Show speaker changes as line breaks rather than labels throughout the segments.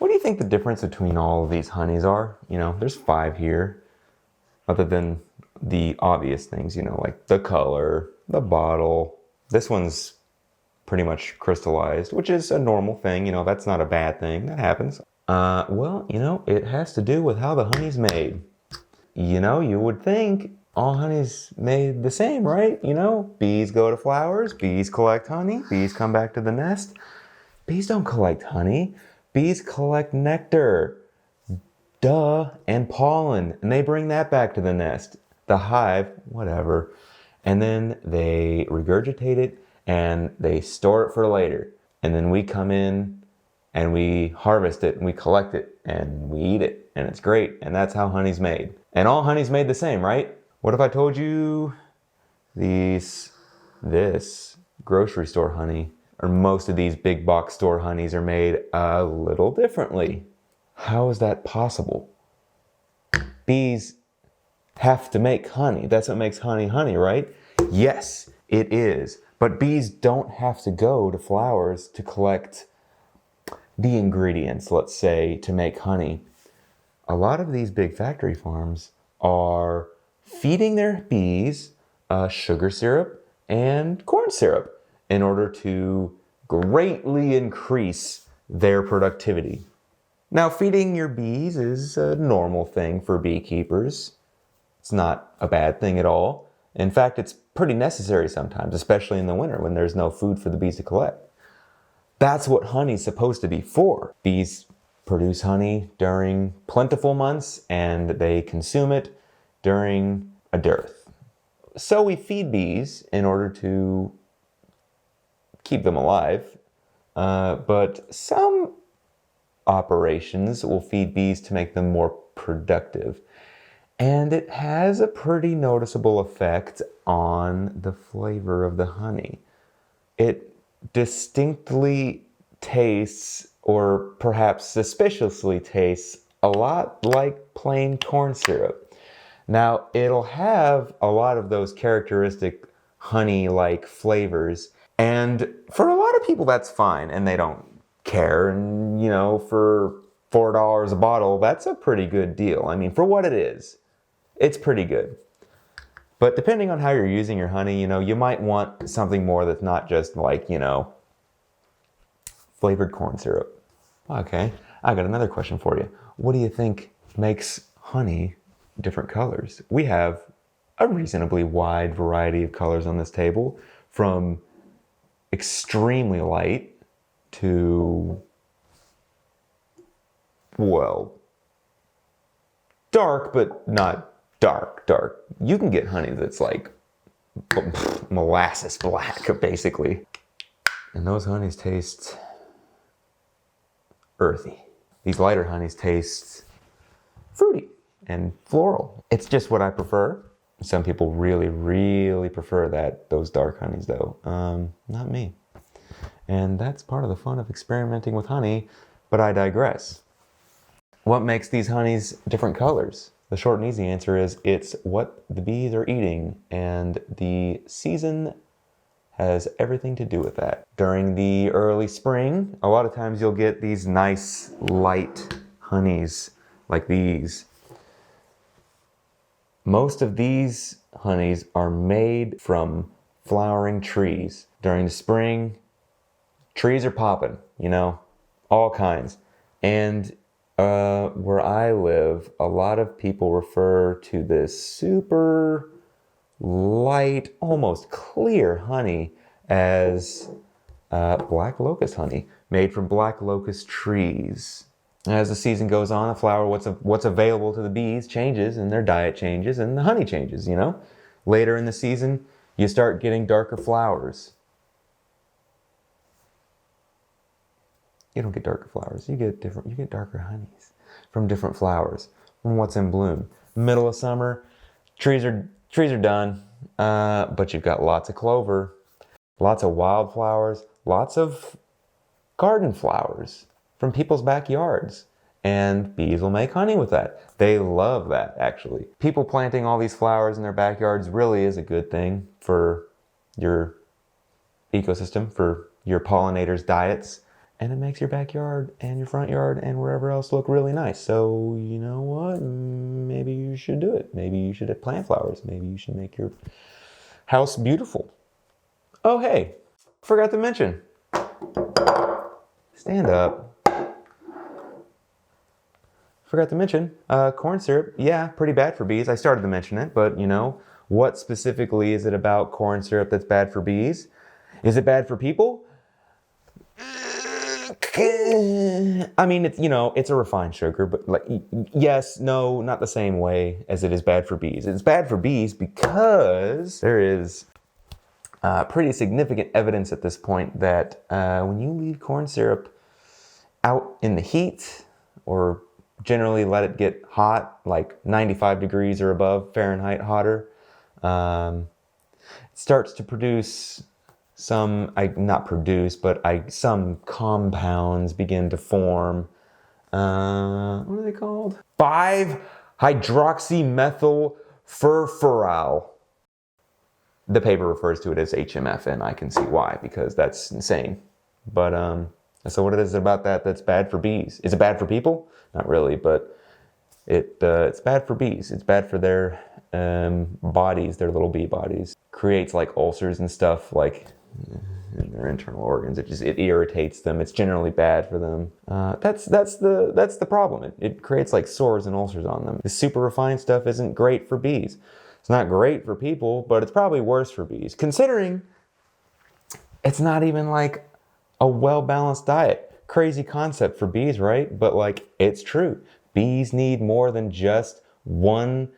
What do you think the difference between all of these honeys are? You know, there's 5 here, other than the obvious things, you know, like the color, the bottle. This one's pretty much crystallized, which is a normal thing, you know, that's not a bad thing, that happens. Well, you know, it has to do with how the honey's made. You know, you would think all honey's made the same, right? You know, bees go to flowers, bees collect honey, bees come back to the nest. Bees don't collect honey. Bees collect nectar, duh, and pollen, and they bring that back to the nest, the hive, whatever. And then they regurgitate it and they store it for later. And then we come in and we harvest it and we collect it and we eat it and it's great. And that's how honey's made. And all honey's made the same, right? What if I told you this grocery store honey, or most of these big box store honeys, are made a little differently? How is that possible? Bees have to make honey. That's what makes honey honey, right? Yes, it is. But bees don't have to go to flowers to collect the ingredients, let's say, to make honey. A lot of these big factory farms are feeding their bees sugar syrup and corn syrup in order to greatly increase their productivity. Now, feeding your bees is a normal thing for beekeepers. It's not a bad thing at all. In fact, it's pretty necessary sometimes, especially in the winter when there's no food for the bees to collect. That's what honey's supposed to be for. Bees produce honey during plentiful months and they consume it during a dearth. So we feed bees in order to keep them alive, but some operations will feed bees to make them more productive. And it has a pretty noticeable effect on the flavor of the honey. It distinctly tastes, or perhaps suspiciously tastes, a lot like plain corn syrup. Now, it'll have a lot of those characteristic honey-like flavors, and for a lot of people that's fine, and they don't care, and you know, for $4 a bottle, that's a pretty good deal. I mean, for what it is, it's pretty good. But depending on how you're using your honey, you know, you might want something more that's not just like, you know, flavored corn syrup. Okay, I got another question for you. What do you think makes honey different colors? We have a reasonably wide variety of colors on this table, from extremely light to, well, dark, but not dark. You can get honey that's like molasses black, basically. And those honeys taste earthy. These lighter honeys taste fruity and floral. It's just what I prefer. Some people really, really prefer those dark honeys though. Not me. And that's part of the fun of experimenting with honey, but I digress. What makes these honeys different colors? The short and easy answer is it's what the bees are eating, and the season has everything to do with that. During the early spring, a lot of times you'll get these nice light honeys like these. Most of these honeys are made from flowering trees. During the spring, trees are popping, you know, all kinds. And where I live, a lot of people refer to this super light, almost clear honey as black locust honey, made from black locust trees. As the season goes on, the flower, what's available to the bees changes, and their diet changes, and the honey changes, you know? Later in the season, you start getting darker flowers. You don't get darker flowers, you get darker honeys from different flowers, from what's in bloom. Middle of summer, trees are done, but you've got lots of clover, lots of wildflowers, lots of garden flowers from people's backyards. And bees will make honey with that. They love that, actually. People planting all these flowers in their backyards really is a good thing for your ecosystem, for your pollinators' diets. and it makes your backyard and your front yard and wherever else look really nice. So you know what? Maybe you should do it. Maybe you should plant flowers. Maybe you should make your house beautiful. Oh, hey, forgot to mention. Stand up. Forgot to mention, corn syrup, yeah, pretty bad for bees. I started to mention it, but you know, what specifically is it about corn syrup that's bad for bees? Is it bad for people? I mean, it's, you know, it's a refined sugar, but like, yes, no, not the same way as it is bad for bees. It's bad for bees because there is pretty significant evidence at this point that when you leave corn syrup out in the heat, or generally let it get hot, like 95 degrees or above Fahrenheit hotter, it starts to produce some compounds begin to form. What are they called? 5-hydroxymethyl furfural. The paper refers to it as HMF, and I can see why, because that's insane. But so what is it about that that's bad for bees? Is it bad for people? Not really, but it's bad for bees. It's bad for their bodies, their little bee bodies. Creates like ulcers and stuff, like in their internal organs. It irritates them. It's generally bad for them. That's the problem. It creates like sores and ulcers on them. The super refined stuff isn't great for bees. It's not great for people, but it's probably worse for bees, considering it's not even like a well-balanced diet. Crazy concept for bees, right? But like, it's true. Bees need more than just one.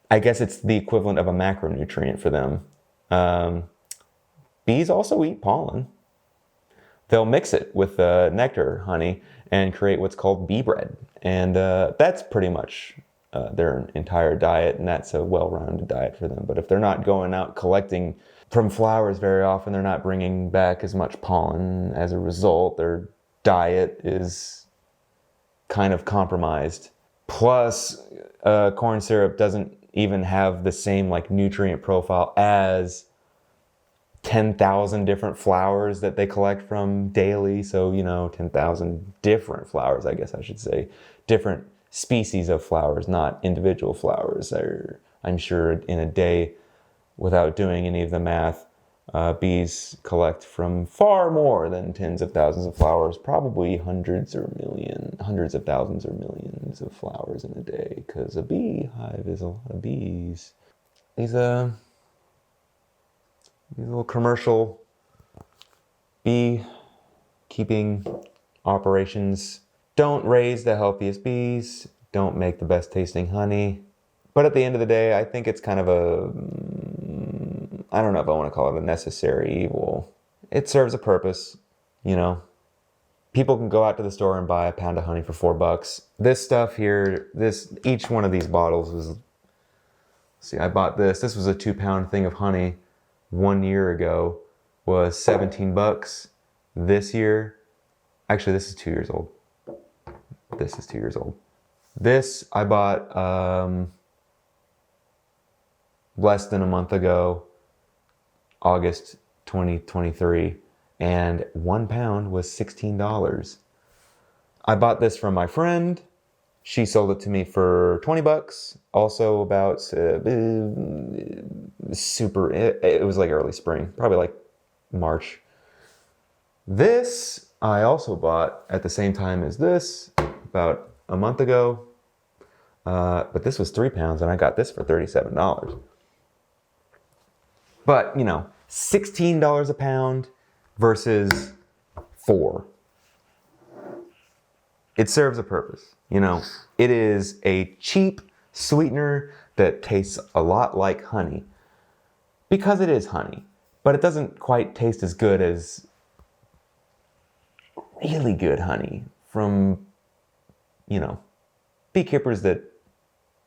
I guess it's the equivalent of a macronutrient for them. Bees also eat pollen. They'll mix it with nectar, honey, and create what's called bee bread. And that's pretty much their entire diet, and that's a well-rounded diet for them. But if they're not going out collecting from flowers very often, they're not bringing back as much pollen. As a result, their diet is kind of compromised. Plus, corn syrup doesn't even have the same like nutrient profile as 10,000 different flowers that they collect from daily. So, you know, 10,000 different flowers, I guess I should say. Different species of flowers, not individual flowers. I'm sure in a day, without doing any of the math, bees collect from far more than tens of thousands of flowers, probably hundreds of thousands or millions of flowers in a day, because a beehive is a lot of bees. These little commercial bee keeping operations don't raise the healthiest bees, don't make the best tasting honey. But at the end of the day, I think it's kind of I don't know if I want to call it a necessary evil. It serves a purpose, you know. People can go out to the store and buy a pound of honey for $4. This stuff here, each one of these bottles was, see, I bought this. This was a 2-pound thing of honey 1 year ago, was $17. This year, actually this is 2 years old. This is 2 years old. This I bought less than a month ago, August 2023, and 1 pound was $16. I bought this from my friend. She sold it to me for $20. Also about it was like early spring, probably like March. This I also bought at the same time as this about a month ago. But this was 3 pounds and I got this for $37. But, you know, $16 a pound versus $4. It serves a purpose. You know, it is a cheap sweetener that tastes a lot like honey because it is honey, but it doesn't quite taste as good as really good honey from, you know, beekeepers that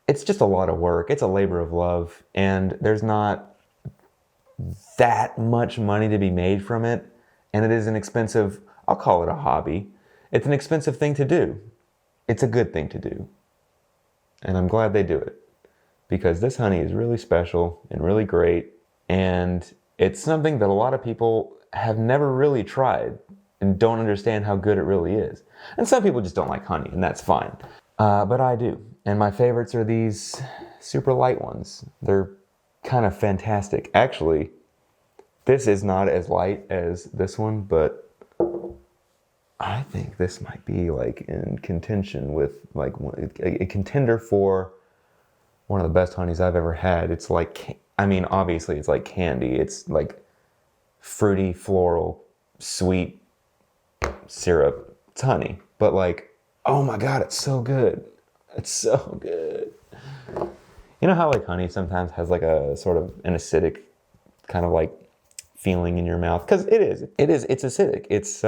it's just a lot of work. It's a labor of love, and there's not that much money to be made from it. And it is an expensive, I'll call it a hobby. It's an expensive thing to do. It's a good thing to do. And I'm glad they do it, because this honey is really special and really great. And it's something that a lot of people have never really tried. and don't understand how good it really is. And some people just don't like honey, and that's fine. But I do. And my favorites are these super light ones. They're kind of fantastic. Actually, this is not as light as this one, but I think this might be like in contention with like a contender for one of the best honeys I've ever had. It's like, I mean, obviously it's like candy. It's like fruity, floral, sweet syrup. It's honey, but like, oh my God, it's so good. It's so good. You know how like honey sometimes has like a sort of an acidic kind of like feeling in your mouth? Because it's acidic. It's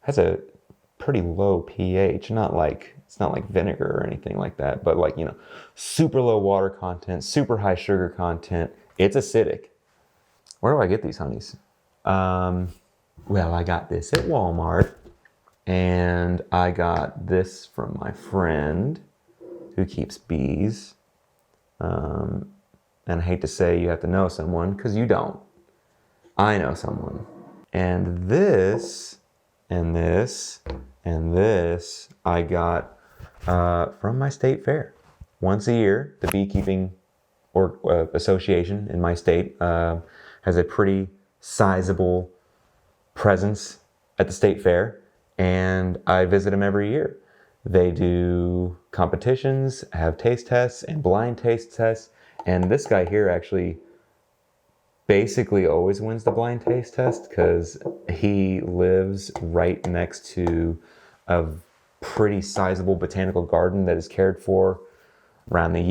has a pretty low pH, it's not like vinegar or anything like that, but like, you know, super low water content, super high sugar content. It's acidic. Where do I get these honeys? Well, I got this at Walmart, and I got this from my friend who keeps bees. And I hate to say you have to know someone, because you don't. I know someone. And this, and this, and this, I got from my state fair. Once a year, the beekeeping association in my state has a pretty sizable presence at the state fair, and I visit them every year. They do competitions, have taste tests and blind taste tests, and this guy here actually basically always wins the blind taste test because he lives right next to a pretty sizable botanical garden that is cared for around the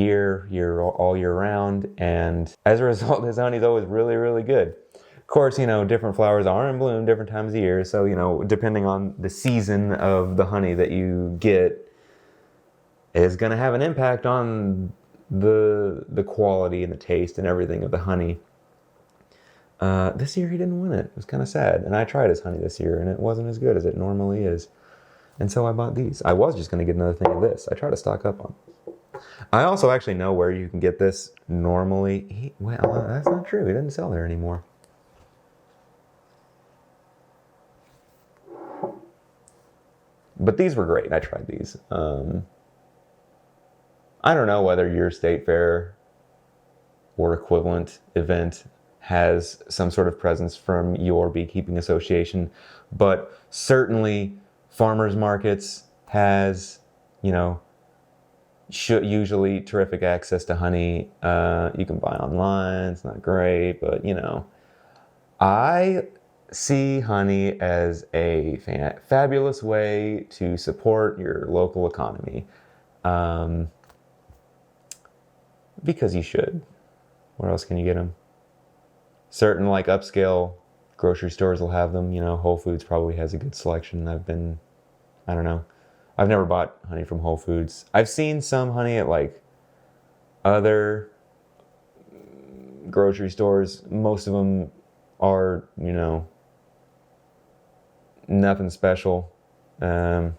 all year round, and as a result, his honey's always really, really good. Of course, you know, different flowers are in bloom different times of year, so, you know, depending on the season of the honey that you get is going to have an impact on the quality and the taste and everything of the honey. This year he didn't win it. It was kind of sad. And I tried his honey this year, and it wasn't as good as it normally is. And so I bought these. I was just going to get another thing of this. I try to stock up on this. I also actually know where you can get this normally. Well, that's not true. He doesn't sell there anymore. But these were great. I tried these. I don't know whether your state fair or equivalent event has some sort of presence from your beekeeping association, but certainly farmers markets has, you know, usually terrific access to honey. You can buy online. It's not great, but, you know, I see honey as a fabulous way to support your local economy. Because you should. Where else can you get them? Certain like upscale grocery stores will have them. You know, Whole Foods probably has a good selection. I don't know. I've never bought honey from Whole Foods. I've seen some honey at like other grocery stores. Most of them are, you know, nothing special. You're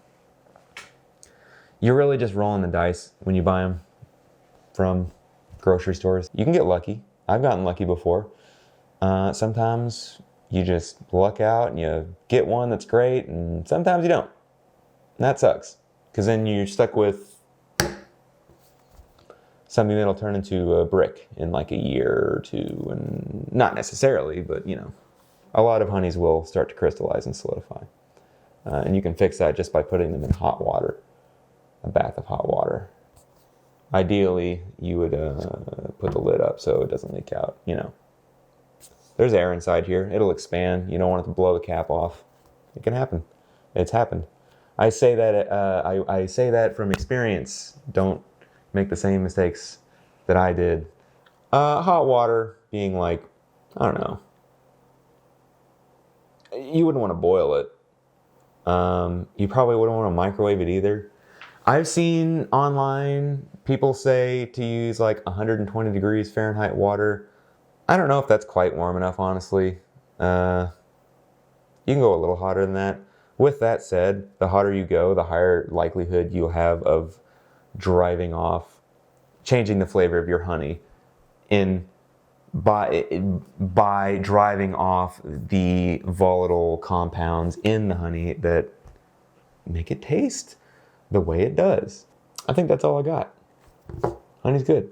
really just rolling the dice when you buy them from grocery stores. You can get lucky. I've gotten lucky before. Sometimes you just luck out and you get one that's great, and sometimes you don't. And that sucks, because then you're stuck with something that'll turn into a brick in like a year or two, and not necessarily, but, you know, a lot of honeys will start to crystallize and solidify. And you can fix that just by putting them in hot water, a bath of hot water. Ideally, you would put the lid up so it doesn't leak out, you know. There's air inside here. It'll expand. You don't want it to blow the cap off. It can happen. It's happened. I say that I say that from experience. Don't make the same mistakes that I did. Hot water being like, I don't know. You wouldn't want to boil it. You probably wouldn't want to microwave it either. I've seen online people say to use like 120 degrees Fahrenheit water. I don't know if that's quite warm enough, honestly. You can go a little hotter than that. With that said, the hotter you go, the higher likelihood you'll have of driving off, changing the flavor of your honey in by driving off the volatile compounds in the honey that make it taste the way it does. I think that's all I got. Honey's good.